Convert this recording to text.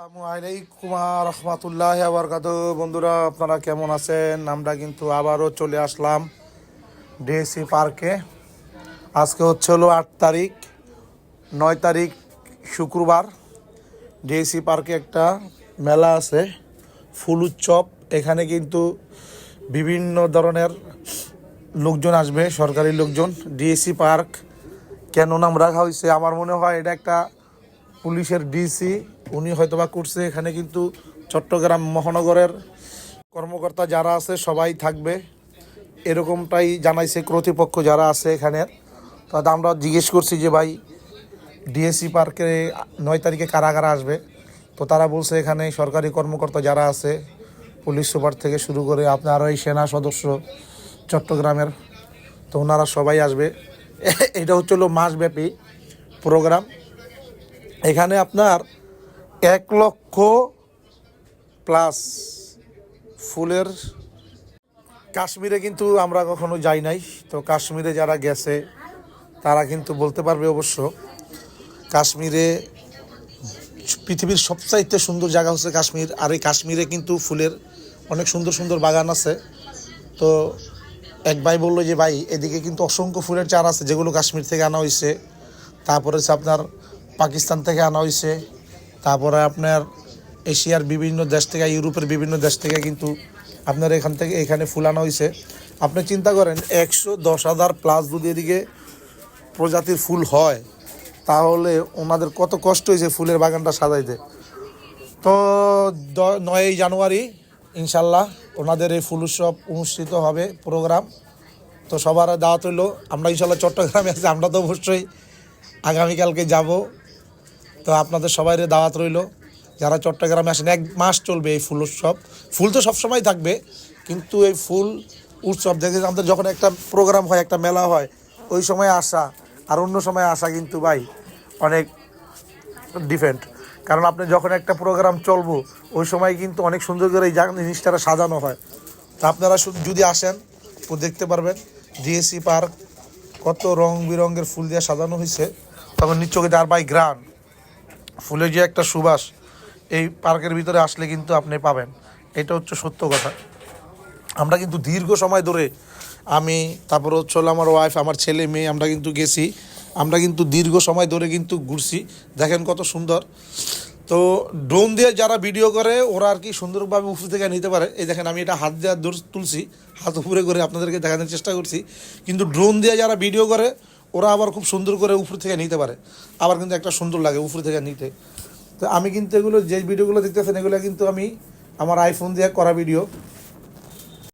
আসসালামু আলাইকুম রহমতুল্লাহ বরকাত। বন্ধুরা, আপনারা কেমন আছেন? আমরা কিন্তু আবারও চলে আসলাম ডিএসসি পার্কে। আজকে হচ্ছে হলো 8 তারিখ, 9 তারিখ শুক্রবার। ডিএসসি পার্কে একটা মেলা আছে, ফুল উৎসব। এখানে কিন্তু বিভিন্ন ধরনের লোকজন আসবে, সরকারি লোকজন। ডিএসসি পার্ক কেন নাম রাখা হয়েছে, আমার মনে হয় এটা একটা পুলিশের ডিসি উনি হয়তোবা করছে। এখানে কিন্তু চট্টগ্রাম মহানগরের কর্মকর্তা যারা আছে সবাই থাকবে, এরকমটাই জানাইছে কর্তৃপক্ষ যারা আছে এখানের। তো আমরা জিজ্ঞেস করছি যে ভাই, ডিএসসি পার্কে 9 তারিখে কারা কারা আসবে? তো তারা বলছে এখানে সরকারি কর্মকর্তা যারা আছে, পুলিশ সুপার থেকে শুরু করে আপনার ওই সেনা সদস্য চট্টগ্রামের, তো ওনারা সবাই আসবে। এটা হচ্ছে হলো মাসব্যাপী প্রোগ্রাম। এখানে আপনার 1 লক্ষ+ ফুলের। কাশ্মীরে কিন্তু আমরা কখনো যাই নাই, তো কাশ্মীরে যারা গেছে তারা কিন্তু বলতে পারবে অবশ্য। কাশ্মীরে পৃথিবীর সবচাইতে সুন্দর জায়গা হচ্ছে কাশ্মীর। আর এই কাশ্মীরে কিন্তু ফুলের অনেক সুন্দর সুন্দর বাগান আছে। তো এক ভাই বললো যে ভাই, এদিকে কিন্তু অসংখ্য ফুলের চারা আছে যেগুলো কাশ্মীর থেকে আনা হয়েছে, তারপরে হচ্ছে আপনার পাকিস্তান থেকে আনা হয়েছে, তারপরে আপনার এশিয়ার বিভিন্ন দেশ থেকে, ইউরোপের বিভিন্ন দেশ থেকে কিন্তু আপনার এখানে ফুল আনা হয়েছে। আপনি চিন্তা করেন, 110,000+ যদি এদিকে প্রজাতির ফুল হয়, তাহলে ওনাদের কত কষ্ট হয়েছে ফুলের বাগানটা সাজাইতে। তো 9ই জানুয়ারি ইনশাল্লাহ ওনাদের এই ফুল উৎসব অনুষ্ঠিত হবে প্রোগ্রাম। তো সবার দাওয়াত হইল। আমরা ইনশাল্লাহ চট্টগ্রামে আছি, আমরা তো অবশ্যই আগামীকালকে যাব। তো আপনাদের সবাই দাওয়াত রইল, যারা চট্টগ্রামে আসেন। 1 মাস চলবে এই ফুল উৎসব। ফুল তো সবসময় থাকবে, কিন্তু এই ফুল উৎসব দেখে আমাদের যখন একটা প্রোগ্রাম হয়, একটা মেলা হয়, ওই সময় আসা আর অন্য সময় আসা কিন্তু ভাই অনেক ডিফারেন্ট। কারণ আপনি যখন একটা প্রোগ্রাম চলবো, ওই সময় কিন্তু অনেক সুন্দর করে এই জিনিসটা সাজানো হয়। তা আপনারা যদি আসেন তো দেখতে পারবেন ডিএসসি পার্ক কত রং বেরঙের ফুল দিয়ে সাজানো হয়েছে। তখন নিশ্চয়ই আর বাই গ্রান ফুলের যে একটা সুবাস এই পার্কের ভিতরে আসলে কিন্তু আপনি পাবেন। এটা হচ্ছে সত্য কথা। আমরা কিন্তু দীর্ঘ সময় ধরে, আমি, তারপর হচ্ছে আমার ওয়াইফ, আমার ছেলে মেয়ে, আমরা কিন্তু গেছি। আমরা কিন্তু দীর্ঘ সময় ধরে কিন্তু ঘুরছি। দেখেন কত সুন্দর। তো ড্রোন দিয়ে যারা ভিডিও করে ওরা আর কি সুন্দরভাবে উপর থেকে নিতে পারে। এই দেখেন, আমি এটা হাত দিয়ে তুলছি, হাত উপরে করে আপনাদেরকে দেখানোর চেষ্টা করছি। কিন্তু ড্রোন দিয়ে যারা ভিডিও করে ওরা আবার খুব সুন্দর করে উপর থেকে নিতে পারে, আবার কিন্তু একটা সুন্দর লাগে উপর থেকে নিতে। তো আমি কিন্তু এগুলো যে ভিডিওগুলো দেখতেছেন, এগুলো কিন্তু আমি আমার আইফোন দিয়ে করা ভিডিও।